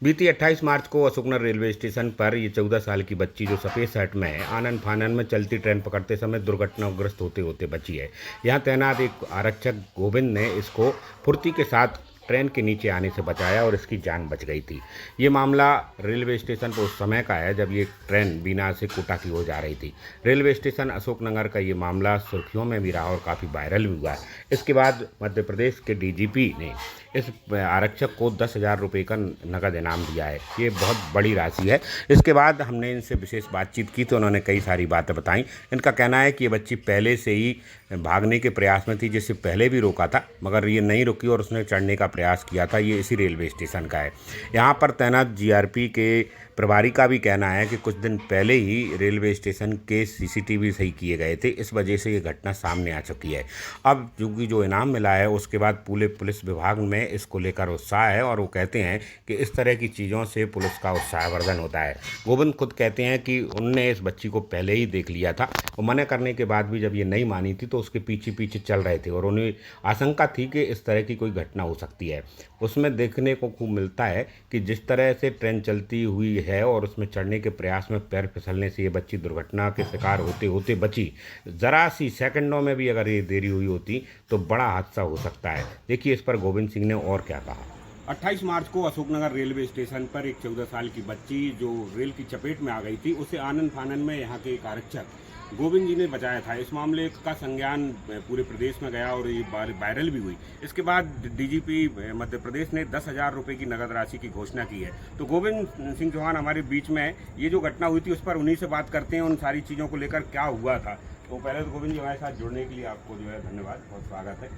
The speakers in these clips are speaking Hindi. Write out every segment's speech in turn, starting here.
बीती 28 मार्च को अशोकनगर रेलवे स्टेशन पर ये 14 साल की बच्ची जो सफ़ेद शर्ट में है आनन फानन में चलती ट्रेन पकड़ते समय दुर्घटनाग्रस्त होते होते बची है। यहाँ तैनात एक आरक्षक गोविंद ने इसको फुर्ती के साथ ट्रेन के नीचे आने से बचाया और इसकी जान बच गई थी। ये मामला रेलवे स्टेशन पर उस समय का है जब ये ट्रेन बीना से कोटा की ओर जा रही थी। रेलवे स्टेशन अशोकनगर का ये मामला सुर्खियों में भी रहा और काफ़ी वायरल भी हुआ है। इसके बाद मध्य प्रदेश के डीजीपी ने इस आरक्षक को 10,000 रुपये का नकद इनाम दिया है। ये बहुत बड़ी राशि है। इसके बाद हमने इनसे विशेष बातचीत की तो उन्होंने कई सारी बातें बताई। इनका कहना है कि ये बच्ची पहले से ही भागने के प्रयास में थी, जिससे पहले भी रोका था मगर ये नहीं रुकी और उसने चढ़ने का प्रयास किया था। ये इसी रेलवे स्टेशन का है। यहाँ पर तैनात जीआरपी के प्रभारी का भी कहना है कि कुछ दिन पहले ही रेलवे स्टेशन के सीसीटीवी सही किए गए थे, इस वजह से ये घटना सामने आ चुकी है। अब क्योंकि जो इनाम मिला है उसके बाद पूरे पुलिस विभाग में इसको लेकर उत्साह है और वो कहते हैं कि इस तरह की चीज़ों से पुलिस का उत्साहवर्धन होता है। गोविंद खुद कहते हैं कि उनने इस बच्ची को पहले ही देख लिया था और मना करने के बाद भी जब ये नहीं मानी थी तो उसके पीछे पीछे चल रहे थे और उन्हें आशंका थी कि इस तरह की कोई घटना हो सकती है। उसमें देखने को खूब मिलता है कि जिस तरह से ट्रेन चलती हुई है और उसमें चढ़ने के प्रयास में पैर फिसलने से ये बच्ची दुर्घटना के शिकार होते होते बची। ज़रा सी सेकंडों में भी अगर ये देरी हुई होती तो बड़ा हादसा हो सकता है। देखिए इस पर गोविंद सिंह ने और क्या कहा। 28 मार्च को अशोकनगर रेलवे स्टेशन पर एक 14 साल की बच्ची जो रेल की चपेट में आ गई थी, उसे आनन फानन में यहाँ के एक आरक्षक गोविंद जी ने बचाया था। इस मामले का संज्ञान पूरे प्रदेश में गया और ये वायरल भी हुई। इसके बाद डीजीपी मध्य प्रदेश ने 10,000 रुपये की नगद राशि की घोषणा की है। तो गोविंद सिंह चौहान हमारे बीच में ये जो घटना हुई थी उस पर उन्हीं से बात करते हैं, उन सारी चीज़ों को लेकर क्या हुआ था। तो पहले तो गोविंद जी हमारे साथ जुड़ने के लिए आपको जो है धन्यवाद, बहुत स्वागत है।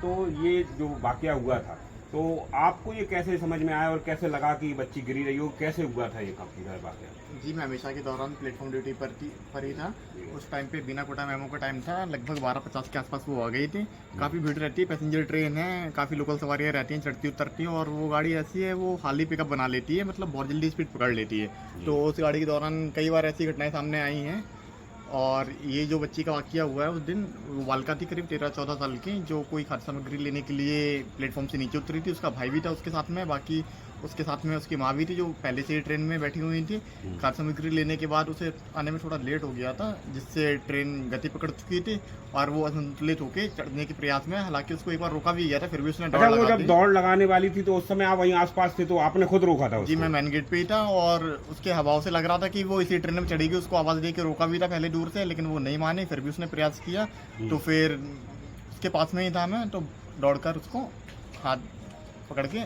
तो ये जो वाकया हुआ था तो आपको ये कैसे समझ में आया और कैसे लगा कि बच्ची गिरी रही हो, कैसे हुआ था ये पूरा वाकया? जी, मैं हमेशा के दौरान प्लेटफॉर्म ड्यूटी पर ही था। उस टाइम पे बिना कोटा मेमो का टाइम था, लगभग 12:50 के आसपास वो आ गई थी। काफ़ी भीड़ रहती है, पैसेंजर ट्रेन है, काफ़ी लोकल सवारियाँ रहती हैं चढ़ती उतरती हैं और वो गाड़ी ऐसी है वो हाली पिकअप बना लेती है, मतलब बहुत जल्दी स्पीड पकड़ लेती है। तो उस गाड़ी के दौरान कई बार ऐसी घटनाएं सामने आई हैं। और ये जो बच्ची का वाकया हुआ है उस दिन वो बालिका थी करीब 13-14 साल की, जो कोई खाद्य सामग्री लेने के लिए प्लेटफॉर्म से नीचे उतरी थी। उसका भाई भी था उसके साथ में, बाकी उसके साथ में उसकी माँ भी थी जो पहले से ही ट्रेन में बैठी हुई थी। खाद्य सामग्री लेने के बाद उसे आने में थोड़ा लेट हो गया था, जिससे ट्रेन गति पकड़ चुकी थी और वो असंतुलित होकर चढ़ने के प्रयास में, हालांकि उसको एक बार रोका भी गया था, फिर भी उसने अच्छा, वो जब दौड़ लगाने वाली थी तो उस समय आप वहीं आसपास थे तो आपने खुद रोका था उसको? जी, मैं मेन गेट पे ही था और उसके हवाओं से लग रहा था कि वो इसी ट्रेन में चढ़ेगी। उसको आवाज़ दे के रोका भी था पहले दूर से, लेकिन वो नहीं माने, फिर भी उसने प्रयास किया। तो फिर उसके पास में ही था मैं, तो दौड़कर उसको हाथ पकड़ के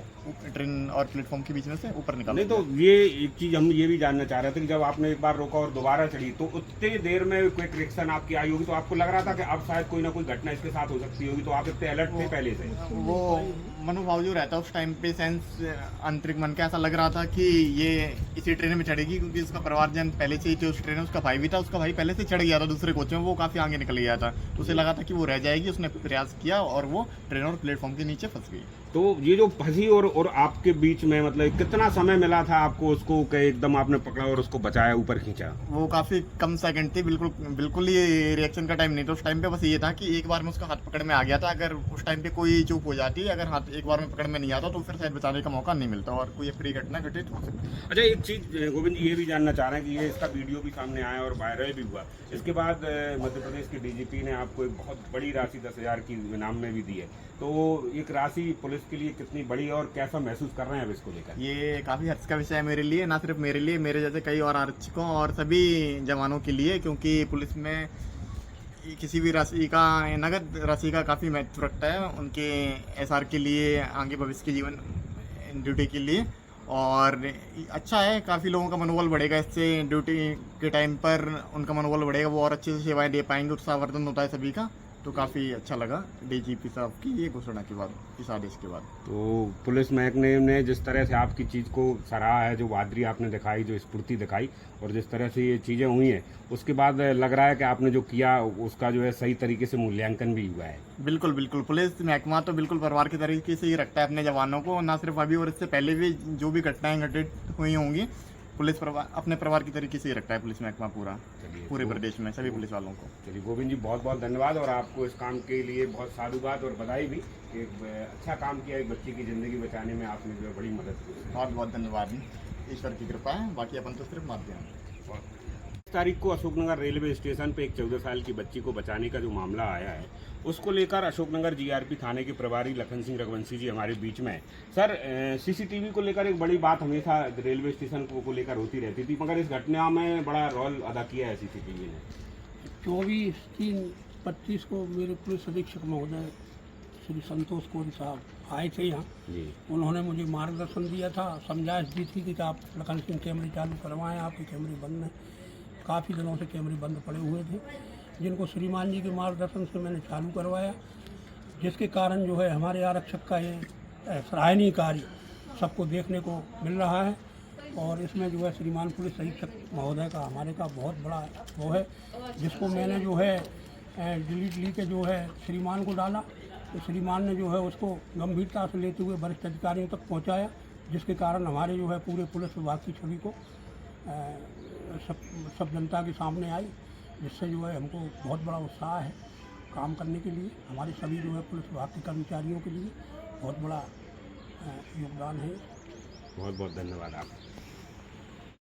ट्रेन और प्लेटफॉर्म के बीच में से ऊपर निकाल। नहीं, तो ये एक चीज़ हम ये भी जानना चाह रहे थे कि जब आपने एक बार रोका और दोबारा चढ़ी तो उतनी देर में क्विक रिएक्शन आपकी आई होगी, तो आपको लग रहा था कि अब शायद कोई ना कोई घटना इसके साथ हो सकती होगी, तो आप इतने अलर्ट थे पहले से? वो मनोभाव जो रहता है उस टाइम पे, सेंस आंतरिक मन का ऐसा लग रहा था कि ये इसी ट्रेन में चढ़ेगी, क्योंकि उसका परिवारजन पहले से ही थे उस ट्रेन में। उसका भाई भी था, उसका भाई पहले से चढ़ गया था दूसरे कोच में, वो काफ़ी आगे निकल गया था। उसे लगा था कि वो रह जाएगी, उसने प्रयास किया और वो ट्रेन और प्लेटफॉर्म के नीचे फंस गई। तो ये जो फंसी और आपके बीच में मतलब कितना समय मिला था आपको उसको कि एकदम आपने पकड़ा और उसको बचाया, ऊपर खींचा? वो काफ़ी कम सेकंड थी, बिल्कुल ही रिएक्शन का टाइम नहीं था उस टाइम पे। बस ये था कि एक बार में उसका हाथ पकड़ में आ गया था। अगर उस टाइम पे कोई चूक हो जाती, अगर हाथ एक बार में पकड़ में नहीं आता तो फिर शायद बचाने का मौका नहीं मिलता और कोई अप्रिय घटना घटित हो सकती। अच्छा, एक चीज़ गोविंद जी ये भी जानना चाह रहे हैं कि ये इसका वीडियो भी सामने आया और वायरल भी हुआ। इसके बाद मध्य प्रदेश के डीजीपी ने आपको एक बहुत बड़ी राशि 10,000 की इनाम में भी दी है। तो एक राशि पुलिस के लिए कितनी बड़ी है और कैसा महसूस कर रहे हैं अब इसको लेकर? ये काफ़ी हर्ष का विषय है मेरे लिए, ना सिर्फ मेरे लिए, मेरे जैसे कई और आरक्षकों और सभी जवानों के लिए, क्योंकि पुलिस में किसी भी राशि का, नगद राशि का काफ़ी महत्व रखता है उनके एसआर के लिए, आगे भविष्य के जीवन ड्यूटी के लिए। और अच्छा है, काफ़ी लोगों का मनोबल बढ़ेगा इससे, ड्यूटी के टाइम पर उनका मनोबल बढ़ेगा, वो और अच्छे से सेवाएं दे पाएंगे, उत्साहवर्धन होता है सभी का। तो काफ़ी अच्छा लगा डीजीपी साहब की ये घोषणा के बाद, इस आदेश के बाद। तो पुलिस महकमे ने जिस तरह से आपकी चीज़ को सराहा है, जो बहादुरी आपने दिखाई, जो स्फूर्ति दिखाई और जिस तरह से ये चीज़ें हुई हैं, उसके बाद लग रहा है कि आपने जो किया उसका जो है सही तरीके से मूल्यांकन भी हुआ है। बिल्कुल बिल्कुल, पुलिस महकमा तो बिल्कुल परिवार के तरीके से ही रखता है अपने जवानों को, ना सिर्फ अभी और इससे पहले भी जो भी घटनाएं घटित हुई होंगी पुलिस अपने परिवार की तरीके से ही रखता है पुलिस महकमा पूरा, पूरे प्रदेश में सभी पुलिस वालों को। चलिए गोविंद जी बहुत बहुत धन्यवाद और आपको इस काम के लिए बहुत साधुवाद और बधाई भी। एक अच्छा काम किया, एक बच्ची की ज़िंदगी बचाने में आपने जो है बड़ी मदद की। बहुत बहुत धन्यवाद, ईश्वर की कृपा है, बाकी अपन तो सिर्फ माध्यम हैं। इस तारीख को अशोकनगर रेलवे स्टेशन पे एक 14 साल की बच्ची को बचाने का जो मामला आया है उसको लेकर अशोकनगर जीआरपी थाने के प्रभारी लखन सिंह रघुवंशी जी हमारे बीच में हैं। सर सीसीटीवी को लेकर एक बड़ी बात हमेशा रेलवे स्टेशन को लेकर होती रहती थी, मगर इस घटना में बड़ा रोल अदा किया है सीसीटीवी ने। 24/3/25 को मेरे पुलिस अधीक्षक महोदय श्री संतोष कोरी साहब आए थे यहाँ जी। उन्होंने मुझे मार्गदर्शन दिया था, समझाइश दी थी कि आप लखन सिंह कैमरे चालू करवाएं, आपके कैमरे बंद हैं। काफ़ी दिनों से कैमरे बंद पड़े हुए थे, जिनको श्रीमान जी के मार्गदर्शन से मैंने चालू करवाया, जिसके कारण जो है हमारे आरक्षक का ये सराहनीय कार्य सबको देखने को मिल रहा है। और इसमें जो है श्रीमान पुलिस अधीक्षक महोदय का हमारे का बहुत बड़ा वो है, जिसको मैंने जो है डिलीट ली के जो है श्रीमान को डाला, तो श्रीमान ने जो है उसको गंभीरता से लेते हुए वरिष्ठ अधिकारियों तक पहुंचाया, जिसके कारण हमारे जो है पूरे पुलिस विभाग की छवि को सब जनता के सामने आई, जिससे जो है हमको बहुत बड़ा उत्साह है काम करने के लिए। हमारे सभी जो है पुलिस विभाग के कर्मचारियों के लिए बहुत बड़ा योगदान है। बहुत बहुत धन्यवाद आप।